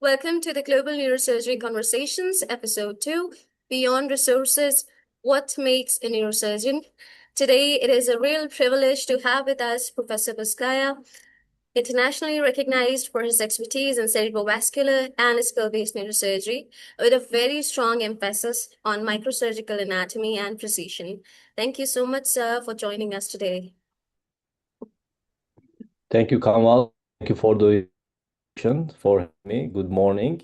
Welcome to the Global Neurosurgery Conversations, Episode 2, Beyond Resources, What Makes a Neurosurgeon? Today, it is a real privilege to have with us Professor Baskaya, internationally recognized for his expertise in cerebrovascular and skill-based neurosurgery, with a very strong emphasis on microsurgical anatomy and precision. Thank you so much, sir, for joining us today. Thank you, Kamal. Thank you for the invitation for having me. Good morning.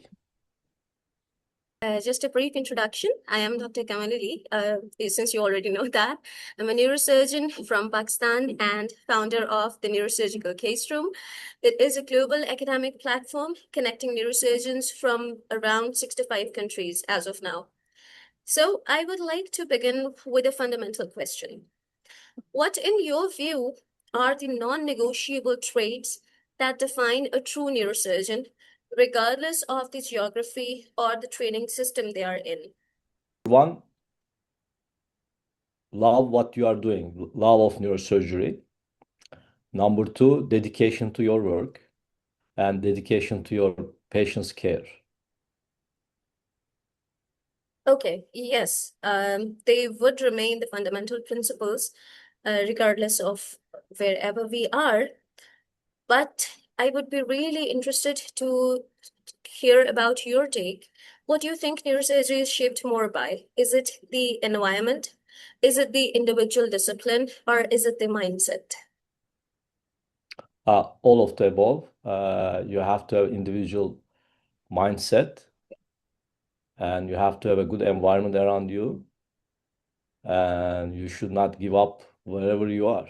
Just a brief introduction. I am Dr. Kamalali, since you already know that. I'm a neurosurgeon from Pakistan and founder of the Neurosurgical Case Room. It is a global academic platform connecting neurosurgeons from around 65 countries as of now. So I would like to begin with a fundamental question. What, in your view, are the non-negotiable traits that define a true neurosurgeon, regardless of the geography or the training system they are in? One, love what you are doing, love of neurosurgery. Number two, dedication to your work and dedication to your patient's care. Okay, yes, they would remain the fundamental principles, regardless of wherever we are. But I would be really interested to hear about your take. What do you think neurosurgery is shaped more by? Is it the environment? Is it the individual discipline? Or is it the mindset? All of the above. You have to have individual mindset and you have to have a good environment around you and you should not give up wherever you are.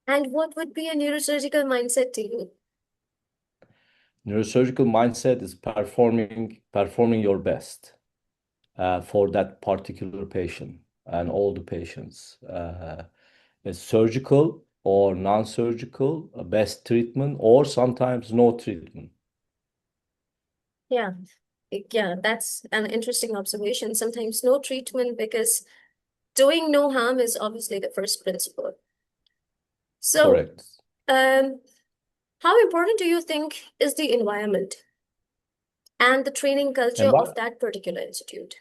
And what would be a neurosurgical mindset to you? Neurosurgical mindset is performing your best for that particular patient and all the patients. It's surgical or non-surgical, best treatment, or sometimes no treatment. Yeah, yeah, that's an interesting observation. Sometimes no treatment because doing no harm is obviously the first principle. So, Correct. um, how important do you think is the environment and the training culture And of but that particular institute?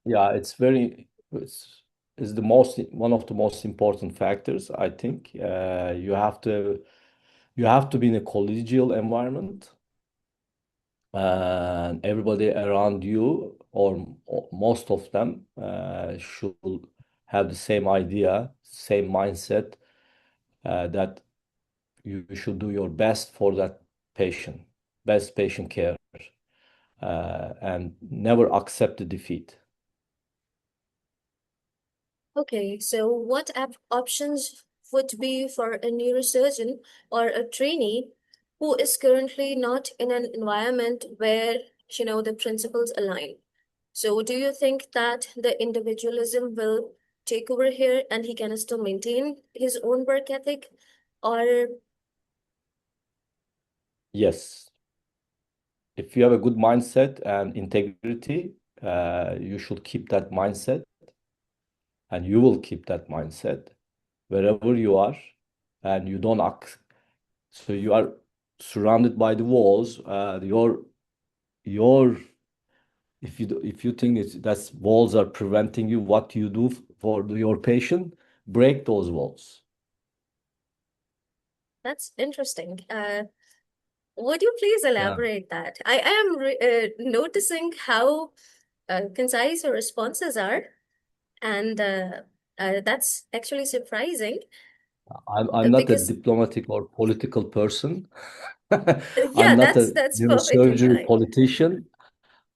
yeah, it's the most one of the most important factors, I think. You have to be in a collegial environment and everybody around you or most of them should have the same idea, same mindset that you should do your best for that patient, best patient care, and never accept the defeat. Okay, so what options would be for a neurosurgeon or a trainee who is currently not in an environment where, the principles align? So do you think that the individualism will take over here and he can still maintain his own work ethic? Or Yes, if you have a good mindset and integrity, you should keep that mindset, and you will keep that mindset wherever you are, and you don't act. So you are surrounded by the walls. Your if you think that's walls are preventing you, what you do for your patient, break those walls. that's interesting. Would you please Yeah. elaborate that? I am noticing how concise your responses are, and that's actually surprising I'm not a because diplomatic or political person. yeah, I'm not that's a that's perfectly neurosurgery fine. politician.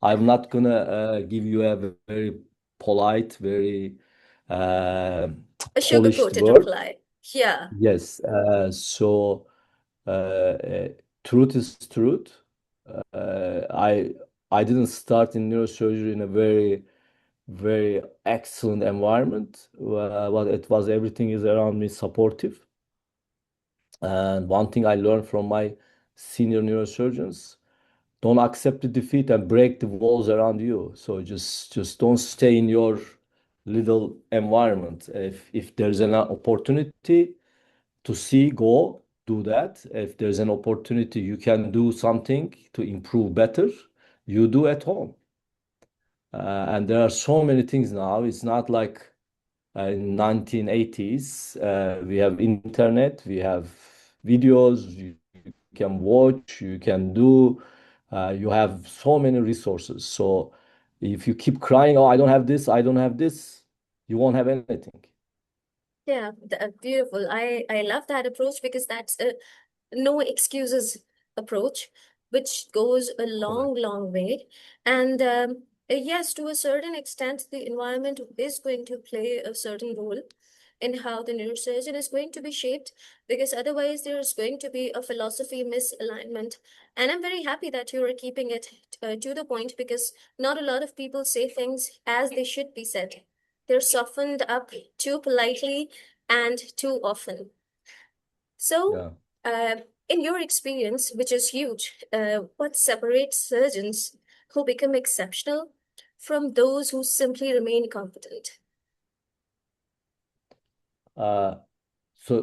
I'm not gonna give you a very polite, very uh, A polished sugar-coated word. reply. Yeah. Yes. So truth is truth. Uh, I I didn't start in neurosurgery in a very excellent environment, but it was everything is around me supportive. And one thing I learned from my senior neurosurgeons, don't accept the defeat and break the walls around you. So just don't stay in your little environment. If there's an opportunity to see, go, do that. If there's an opportunity, you can do something to improve better, you do at home. And there are so many things now. It's not like in 1980s. We have internet, we have videos, you can watch, you can do, you have so many resources. So if you keep crying, oh, I don't have this, I don't have this, you won't have anything. Yeah, beautiful. I love that approach because that's a no excuses approach, which goes a Correct. long way. And yes, to a certain extent, the environment is going to play a certain role in how the neurosurgeon is going to be shaped, because otherwise there's going to be a philosophy misalignment. And I'm very happy that you are keeping it to the point, because not a lot of people say things as they should be said. They're softened up too politely and too often. So, Yeah. uh, in your experience, which is huge, what separates surgeons who become exceptional from those who simply remain competent? Uh, so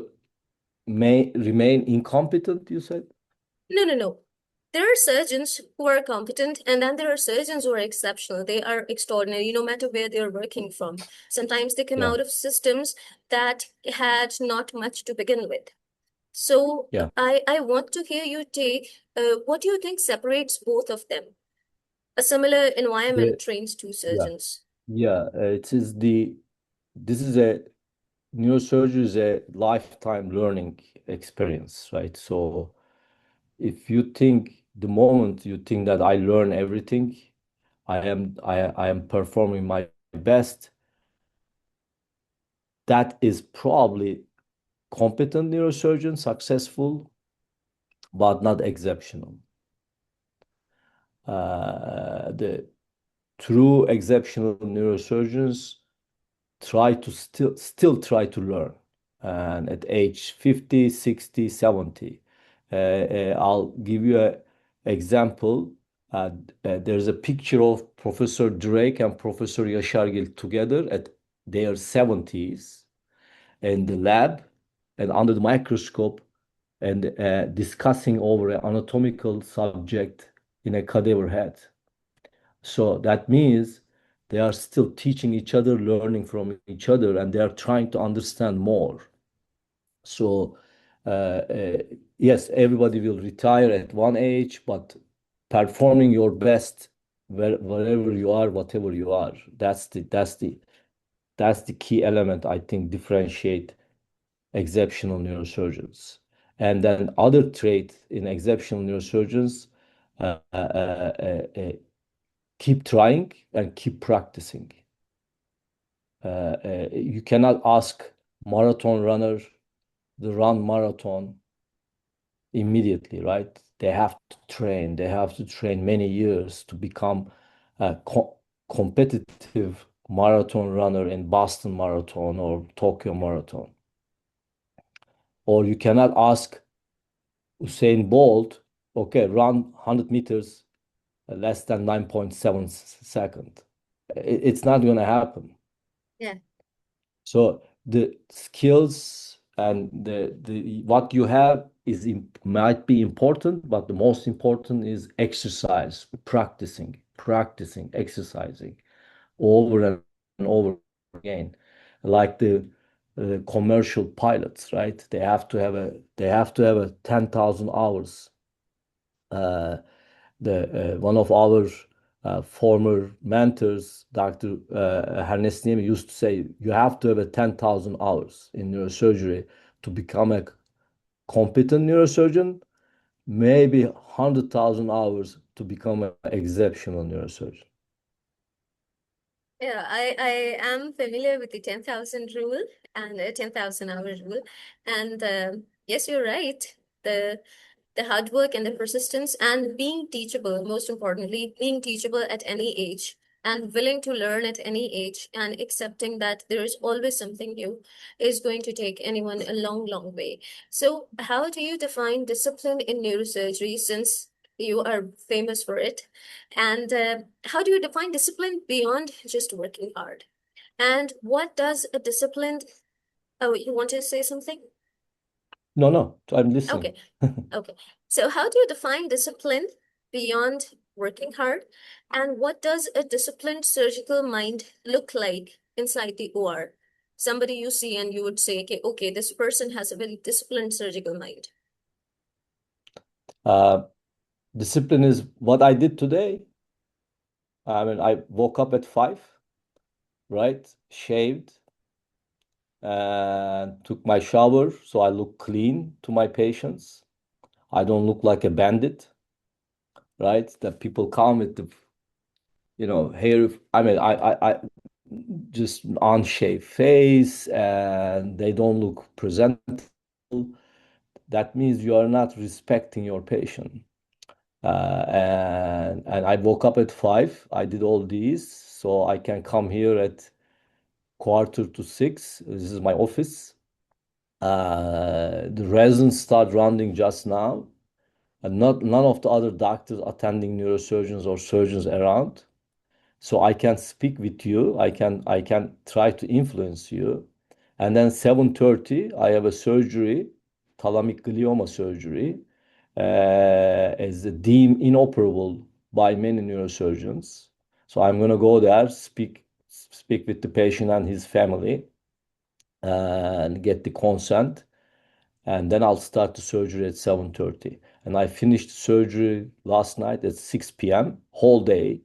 may remain incompetent, you said? No. There are surgeons who are competent, and then there are surgeons who are exceptional. They are extraordinary, no matter where they're working from. Sometimes they come Yeah. out of systems that had not much to begin with. So Yeah. I want to hear you take what do you think separates both of them? A similar The, environment trains two yeah. surgeons. Yeah. It is this is a neurosurgery is a lifetime learning experience, right? So if you think the moment you think that I learn everything, I am performing my best, that is probably competent neurosurgeon, successful, but not exceptional. The true exceptional neurosurgeons try to still try to learn, and at age 50, 60, 70, I'll give you a example. There's a picture of Professor Drake and Professor Yashargil together at their 70s in the lab and under the microscope, and discussing over an anatomical subject in a cadaver head. So that means they are still teaching each other, learning from each other, and they are trying to understand more. So, uh, uh, yes, everybody will retire at one age, but performing your best wherever you are, whatever you are, that's the key element I think differentiate exceptional neurosurgeons. And then other trait in exceptional neurosurgeons, keep trying and keep practicing. You cannot ask marathon runner to run marathon immediately, right? They have to train. They have to train many years to become a competitive marathon runner in Boston Marathon or Tokyo Marathon. Or you cannot ask Usain Bolt, okay, run 100 meters less than 9.7 seconds. It's not going to happen. Yeah. So the skills and the what you have is might be important, but the most important is exercise, practicing, exercising over and over again, like the commercial pilots, right? They have to have a 10,000 hours. Uh, the One of our former mentors, Dr. Hernesniemi, used to say, you have to have a 10,000 hours in neurosurgery to become a competent neurosurgeon, maybe 100,000 hours to become an exceptional neurosurgeon. Yeah, I am familiar with the 10,000 rule and the 10,000 hour rule. And yes, you're right. The the hard work and the persistence and being teachable, most importantly, being teachable at any age and willing to learn at any age and accepting that there is always something new is going to take anyone a long way. So, how do you define discipline in neurosurgery, since you are famous for it? And how do you define discipline beyond just working hard? And what does a disciplined, oh, you want to say something? No, no, I'm listening. Okay, okay. So how do you define discipline beyond working hard? And what does a disciplined surgical mind look like inside the OR? Somebody you see and you would say, okay, okay, this person has a very disciplined surgical mind. Uh, Discipline is what I did today. I mean, I woke up at 5, right? Shaved and took my shower so I look clean to my patients. I don't look like a bandit, right? That people come with the, hair. I mean, I just unshaved face and they don't look presentable. That means you are not respecting your patient. And I woke up at 5. I did all these so I can come here at quarter to 6. This is my office. The residents start rounding just now, and not none of the other doctors attending neurosurgeons or surgeons around. So I can speak with you. I can try to influence you. And then 7:30, I have a surgery, thalamic glioma surgery, as deemed inoperable by many neurosurgeons. So I'm gonna go there, speak with the patient and his family, and get the consent, and then I'll start the surgery at 7:30. And I finished surgery last night at 6 p.m. whole day.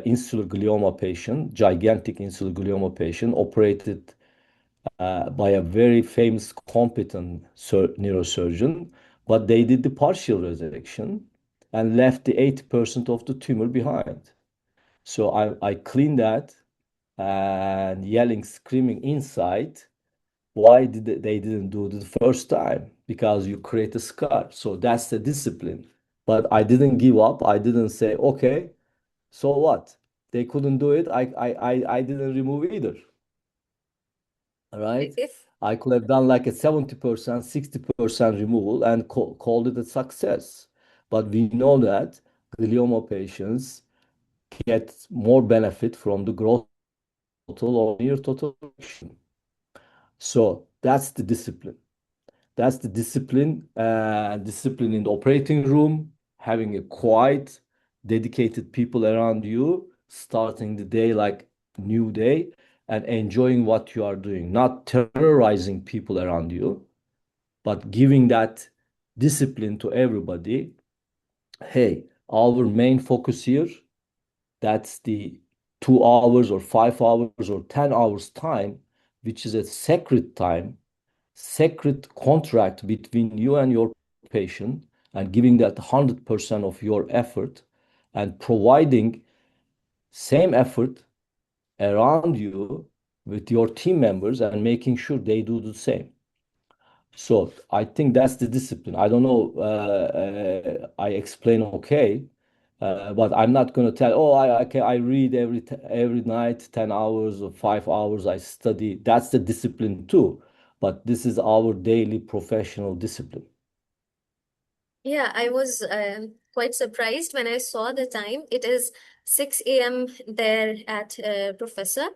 Insular glioma patient, gigantic insular glioma patient, operated by a very famous, competent neurosurgeon, but they did the partial resection and left the 80% of the tumor behind. So I cleaned that and yelling, screaming inside. Why did they didn't do it the first time? Because you create a scar. So that's the discipline. But I didn't give up. I didn't say, okay, so what? They couldn't do it. I didn't remove either. All right. If I could have done like a 70%, 60% removal and called it a success. But we know that glioma patients get more benefit from the growth total or near total reduction. So that's the discipline. That's the discipline in the operating room, having a quiet, dedicated people around you, starting the day like new day, and enjoying what you are doing, not terrorizing people around you, but giving that discipline to everybody. Hey, our main focus here, that's the 2 hours or 5 hours or 10 hours time, which is a sacred time, sacred contract between you and your patient, and giving that 100% of your effort and providing same effort around you with your team members and making sure they do the same. So I think that's the discipline. I don't know, I explain okay, but I'm not going to tell, oh, I read every night 10 hours or 5 hours, I study. That's the discipline too. But this is our daily professional discipline. Yeah, I was quite surprised when I saw the time. It is 6 a.m. there at Professor.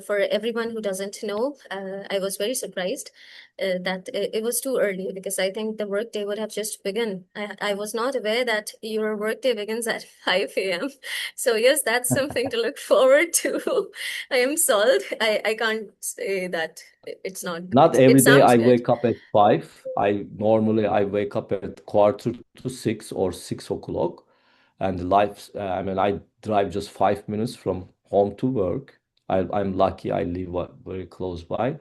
For everyone who doesn't know, I was very surprised that it was too early because I think the workday would have just begun. I was not aware that your workday begins at 5 a.m. So yes, that's something to look forward to. I am sold. I can't say that it's not, Not it every day sounds I good. wake up at 5. I wake up at quarter to 6 or 6 o'clock. And the life, I mean, I drive just 5 minutes from home to work. I'm lucky I live very close by.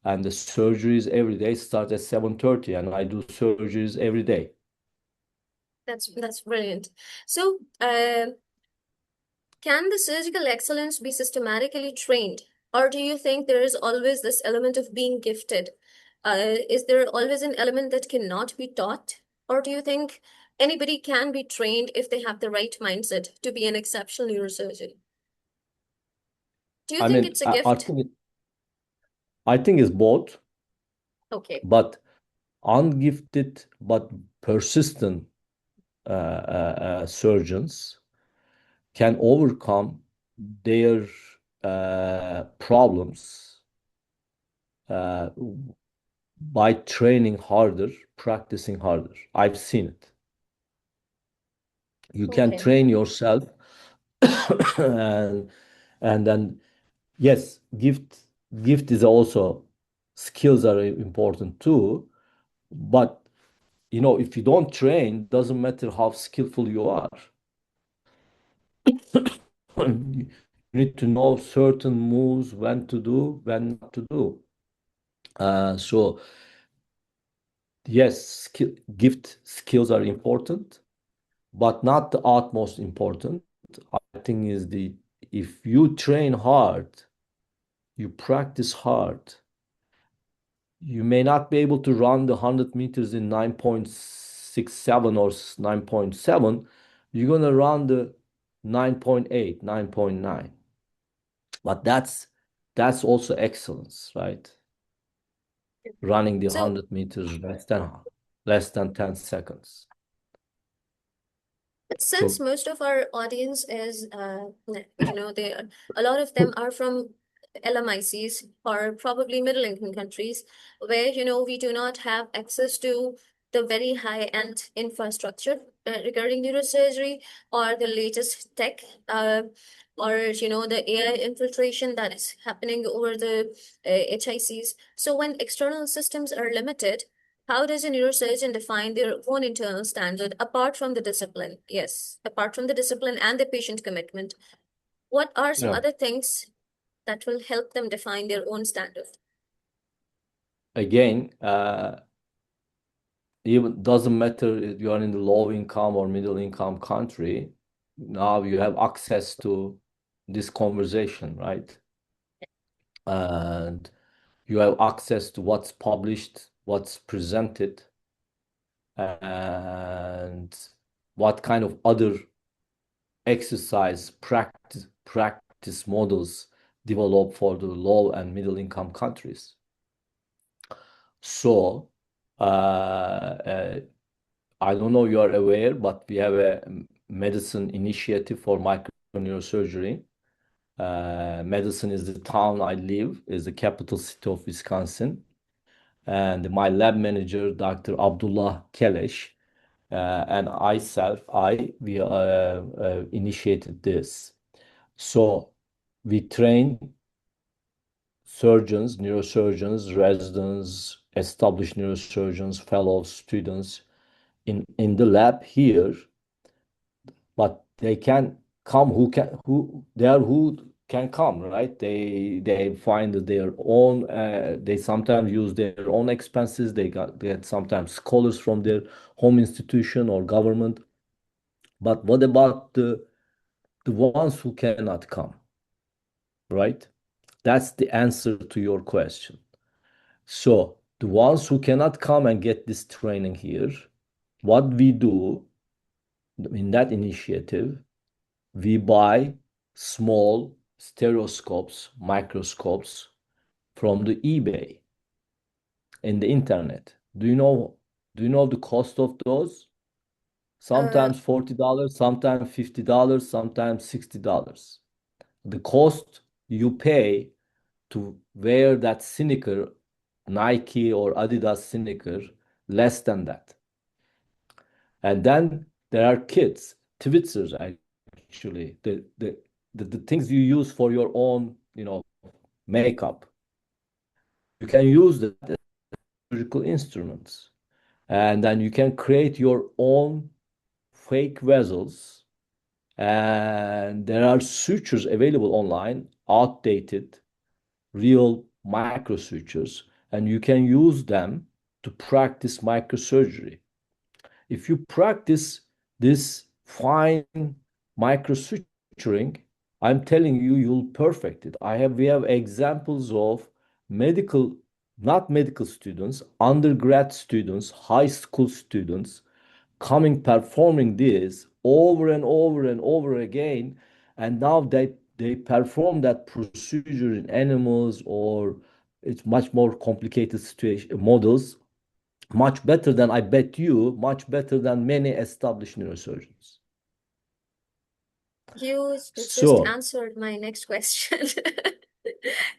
And the surgeries every day start at 7:30, and I do surgeries every day. That's brilliant. So, can the surgical excellence be systematically trained, or do you think there is always this element of being gifted? Is there always an element that cannot be taught, or do you think anybody can be trained if they have the right mindset to be an exceptional neurosurgeon? Do you I think mean, it's a gift? I think it's both, Okay, but ungifted but persistent surgeons can overcome their problems uh, by training harder, practicing harder. I've seen it. You can Okay. train yourself and then yes, gift is also skills are important too, but if you don't train, doesn't matter how skillful you are. You need to know certain moves, when to do, when not to do. So yes, gift skills are important, but not the utmost important. I think is the if you train hard, you practice hard, you may not be able to run the 100 meters in 9.67 or 9.7. You're going to run the 9.8, 9.9. But that's also excellence, right? Running the So 100 meters less than 10 seconds. since So most of our audience is, they a lot of them are from LMICs or probably middle income countries where, we do not have access to the very high-end infrastructure regarding neurosurgery or the latest tech, or, the AI infiltration that is happening over the HICs. So when external systems are limited, how does a neurosurgeon define their own internal standard apart from the discipline? Yes, apart from the discipline and the patient commitment, what are some yeah, other things that will help them define their own standard? again, even doesn't matter if you are in the low income or middle income country. Now you have access to this conversation, right? And you have access to what's published, what's presented, and what kind of other exercise practice models develop for the low and middle income countries. So, I don't know you are aware, but we have a medicine initiative for microneurosurgery. Madison is the town I live, is the capital city of Wisconsin. And my lab manager, Dr. Abdullah Kelesh, and we initiated this. So we train surgeons, neurosurgeons, residents, established neurosurgeons, fellows, students in the lab here, but they can come who can come, right? They find their own. They sometimes use their own expenses. They get sometimes scholars from their home institution or government. But what about the ones who cannot come, right? That's the answer to your question. So the ones who cannot come and get this training here, what we do in that initiative, we buy small stereoscopes, microscopes from the eBay in the internet. Do you know the cost of those? Uh, Sometimes $40, sometimes $50, sometimes $60. The cost you pay to wear that sneaker, Nike or Adidas sneaker, less than that. And then there are kits, Twitzers actually, the things you use for your own, makeup. You can use the surgical instruments, and then you can create your own fake vessels. And there are sutures available online, outdated, real microsutures, and you can use them to practice microsurgery. If you practice this fine microsuturing, I'm telling you, you'll perfect it. We have examples of medical, not medical students, undergrad students, high school students coming performing this over and over and over again, and now they perform that procedure in animals, or it's much more complicated situation models, much better than, I bet you, much better than many established neurosurgeons. you just So, answered my next question.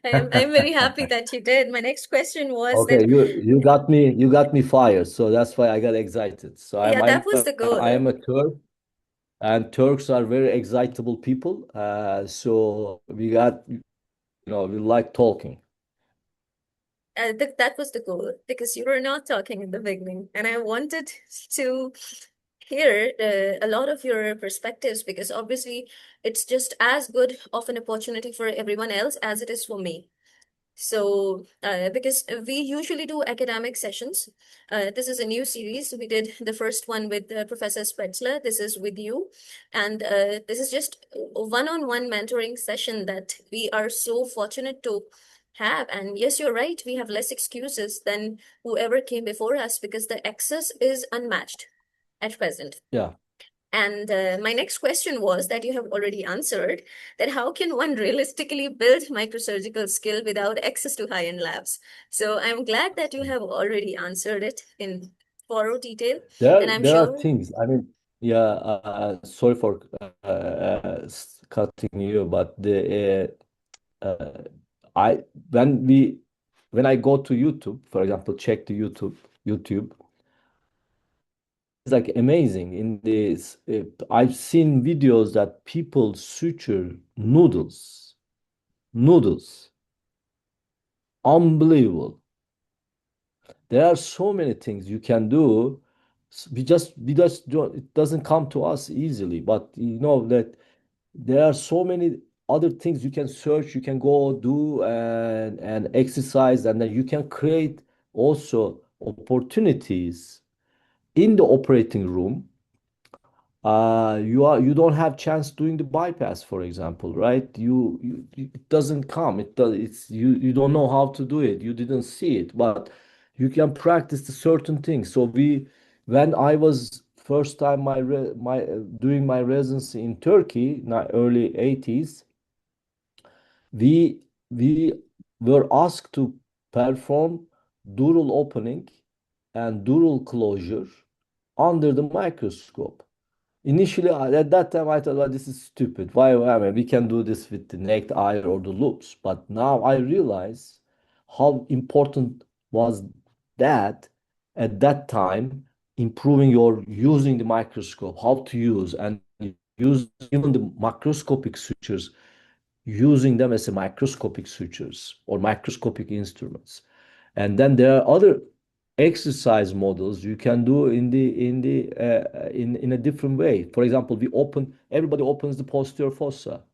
I'm very happy that you did. My next question was Okay, that, you got me fired, so that's why I got excited. So yeah, I'm that I'm was a, the I goal. am a Turk, and Turks are very excitable people. So we like talking. That was the goal because you were not talking in the beginning, and I wanted to hear a lot of your perspectives because obviously it's just as good of an opportunity for everyone else as it is for me. So, because we usually do academic sessions, this is a new series. We did the first one with Professor Spretzler. This is with you. And this is just a one-on-one mentoring session that we are so fortunate to have. And yes, you're right. We have less excuses than whoever came before us because the access is unmatched at present. Yeah. And my next question was that you have already answered that how can one realistically build microsurgical skill without access to high-end labs? So I'm glad that you have already answered it in thorough detail, and I'm There are sure. things. I mean, yeah. Sorry for cutting you, but uh, I when I go to YouTube, for example, check the YouTube. It's like amazing in this. I've seen videos that people suture noodles, unbelievable. There are so many things you can do. We just don't, it doesn't come to us easily, but you know that there are so many other things you can search, you can go do and exercise, and then you can create also opportunities in the operating room. You don't have chance doing the bypass, for example, right? It doesn't come. You don't know how to do it. You didn't see it, but you can practice the certain things. So when I was first time doing my residency in Turkey, in the early 80s, we we were asked to perform dural opening and dural closure under the microscope. Initially, at that time, I thought, well, this is stupid. Why? I mean, we can do this with the naked eye or the loops. But now I realize how important was that at that time, improving your using the microscope, how to use and use even the macroscopic sutures, using them as a microscopic sutures or microscopic instruments. And then there are other exercise models you can do in a different way. For example, everybody opens the posterior fossa,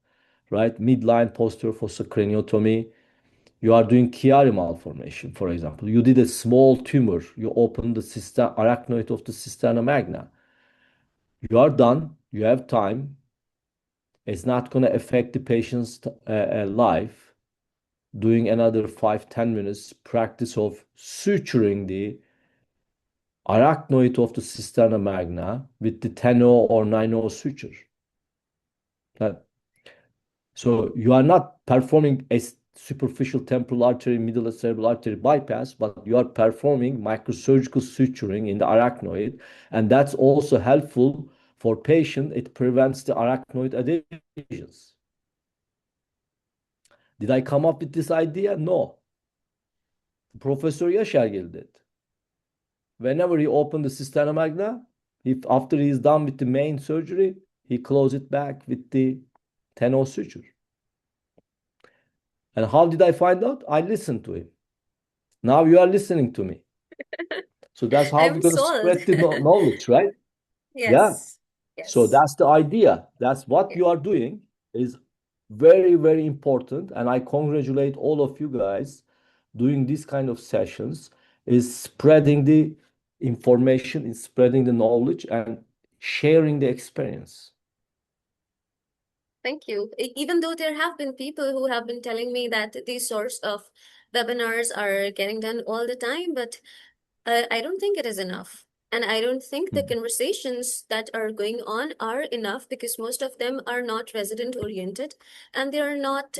right? Midline posterior fossa craniotomy. You are doing Chiari malformation, for example. You did a small tumor. You open the arachnoid of the cisterna magna. You are done. You have time. It's not going to affect the patient's life. Doing another 5-10 minutes practice of suturing the arachnoid of the cisterna magna with the 10-0 or 9-0 suture. That- So you are not performing a superficial temporal artery, middle cerebral artery bypass, but you are performing microsurgical suturing in the arachnoid, and that's also helpful for patient. It prevents the arachnoid adhesions. Did I come up with this idea? No. Professor Yaşargil did. Whenever he opened the cisterna magna, if after he is done with the main surgery, he close it back with the 10-0 suture. And how did I find out? I listened to him. Now you are listening to me. So that's how we're I'm going to sold. spread the knowledge, right? Yeah. Yes, So yes. that's the idea. That's what Yeah. you are doing is very, very important. And I congratulate all of you guys doing this kind of sessions, is spreading the information, is spreading the knowledge and sharing the experience. Thank you. Even though there have been people who have been telling me that these sorts of webinars are getting done all the time, but I don't think it is enough. And I don't think the Mhm. conversations that are going on are enough because most of them are not resident oriented and they are not,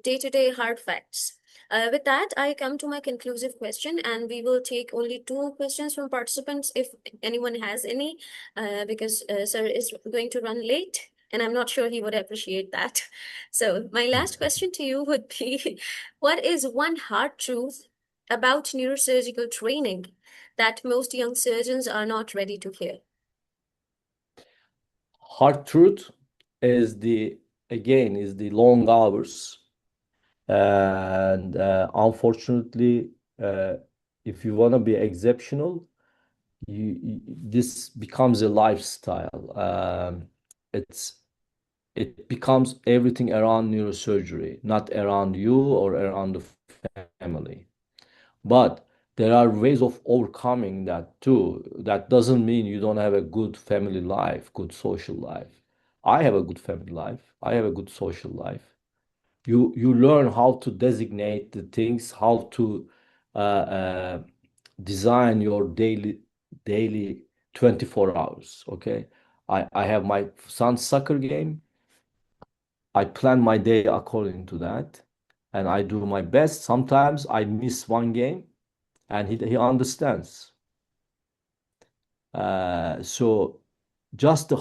day-to-day hard facts. With that, I come to my conclusive question, and we will take only two questions from participants if anyone has any, because Sir is going to run late. and I'm not sure he would appreciate that. So, my last question to you would be what is one hard truth about neurosurgical training that most young surgeons are not ready to hear? Hard truth is the again is the long hours, and unfortunately, uh, if you want to be exceptional, this becomes a lifestyle. It's it becomes everything around neurosurgery, not around you or around the family. But there are ways of overcoming that too. That doesn't mean you don't have a good family life, good social life. I have a good family life. I have a good social life. You learn how to designate the things, how to uh, design your daily 24 hours. Okay. I have my son's soccer game. I plan my day according to that, and I do my best. Sometimes I miss one game, and he understands. So just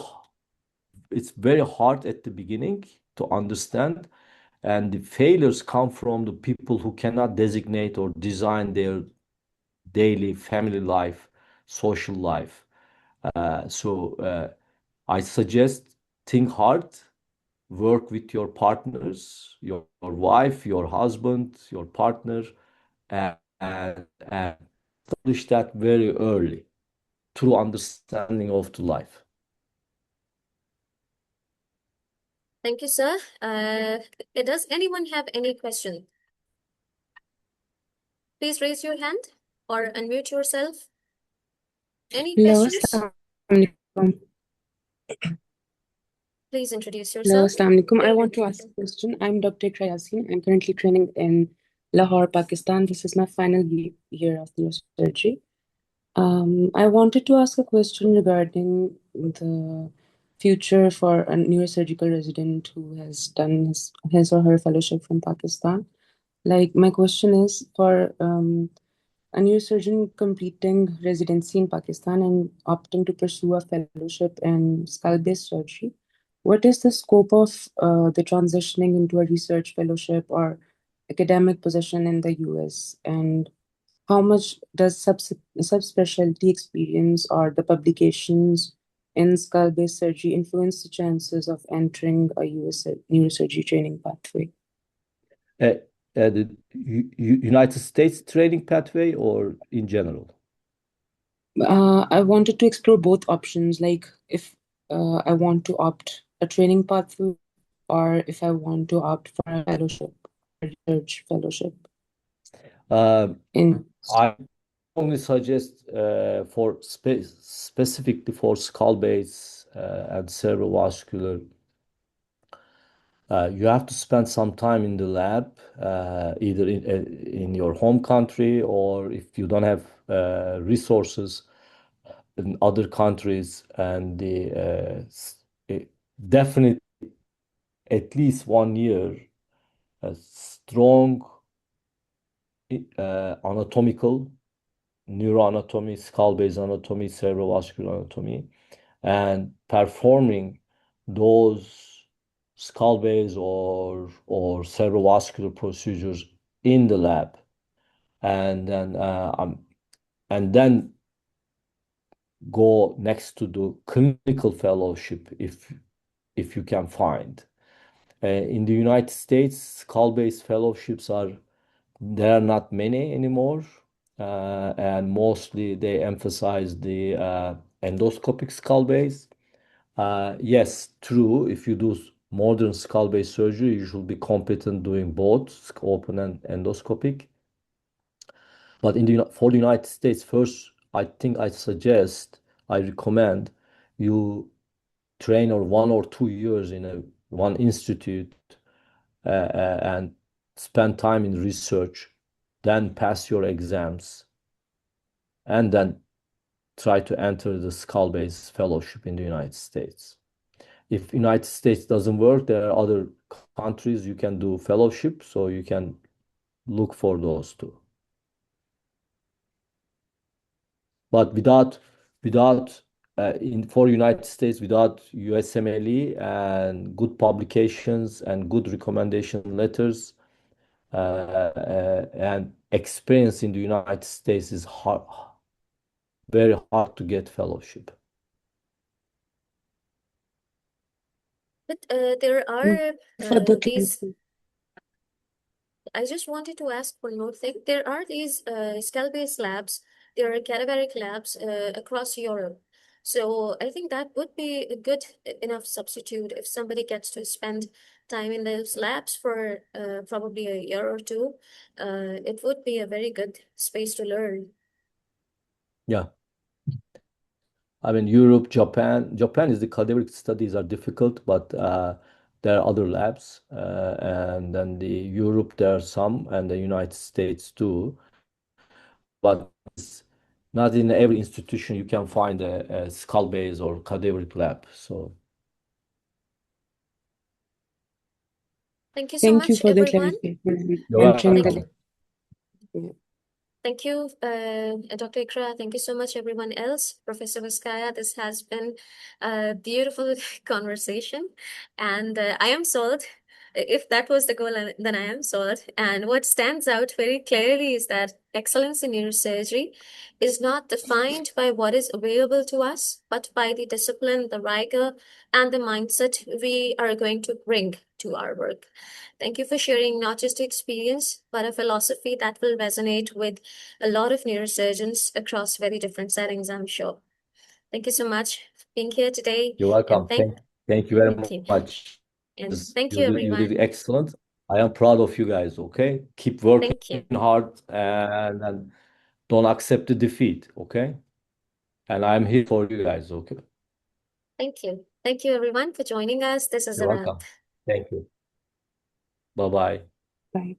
it's very hard at the beginning to understand, and the failures come from the people who cannot designate or design their daily family life, social life. I suggest think hard, work with your partners, your wife, your husband, your partner, and establish that very early through understanding of the life. Thank you, sir. Does anyone have any question? Please raise your hand or unmute yourself. Any Hello, questions? Assalamu alaikum. Please introduce Hello, yourself. Assalamu alaikum. I want to ask a question. I'm Dr. Ikra Yasin. I'm currently training in Lahore, Pakistan. This is my final year of neurosurgery. I wanted to ask a question regarding the future for a neurosurgical resident who has done his or her fellowship from Pakistan. Like, my question is for a neurosurgeon completing residency in Pakistan and opting to pursue a fellowship in skull-based surgery. What is the scope of the transitioning into a research fellowship or academic position in the US? And how much does subspecialty experience or the publications in skull-based surgery influence the chances of entering a US neurosurgery training pathway? Uh, the United States training pathway or in general? I wanted to explore both options, like if I want to opt a training pathway or if I want to opt for a fellowship, a research fellowship in. I only suggest for specifically for skull base and cerebrovascular, you have to spend some time in the lab, either in your home country or if you don't have resources in other countries, and eh, definitely at least 1 year strong anatomical, neuroanatomy, skull-based anatomy, cerebrovascular anatomy, and performing those skull-based or cerebrovascular procedures in the lab, and then go next to the clinical fellowship if you can find. In the United States, skull-based fellowships are there are not many anymore, and mostly they emphasize the endoscopic skull base. Yes, true. If you do modern skull base surgery, you should be competent doing both open and endoscopic. But for the United States, first, I think I recommend you train or 1 or 2 years in one institute, and spend time in research, then pass your exams, and then try to enter the skull-based fellowship in the United States. If United States doesn't work, there are other countries you can do fellowship, so you can look for those too. But without for United States without USMLE and good publications and good recommendation letters and experience in the United States is hard, very hard to get fellowship. But there are For the these. clarity. I just wanted to ask one more thing. There are these skull-based labs. There are cadaveric labs across Europe. So I think that would be a good enough substitute if somebody gets to spend time in those labs for probably a year or two. It would be a very good space to learn. Yeah. I mean, Europe, Japan is the cadaveric studies are difficult, but there are other labs, and then the Europe there are some, and the United States too. But it's not in every institution you can find a skull base or cadaveric lab. So Thank you so Thank you much, for the everyone. clarification and you're answering Thank the. you. Yeah. Thank you, Dr. Ikra. Thank you so much, everyone else. Professor Baskaya, this has been a beautiful conversation, and I am sold. If that was the goal, then I am sold. And what stands out very clearly is that excellence in neurosurgery is not defined by what is available to us, but by the discipline, the rigor, and the mindset we are going to bring to our work. Thank you for sharing not just experience, but a philosophy that will resonate with a lot of neurosurgeons across very different settings, I'm sure. Thank you so much for being here today, you're and welcome. Thank you very thank you, much. and thank you, You did everyone. excellent. I am proud of you guys, okay? Keep working Thank you, hard and don't accept the defeat, okay? And I'm here for you guys, okay? thank you, everyone, for joining us. This is You're a wrap. welcome. Thank you. Bye-bye. Bye.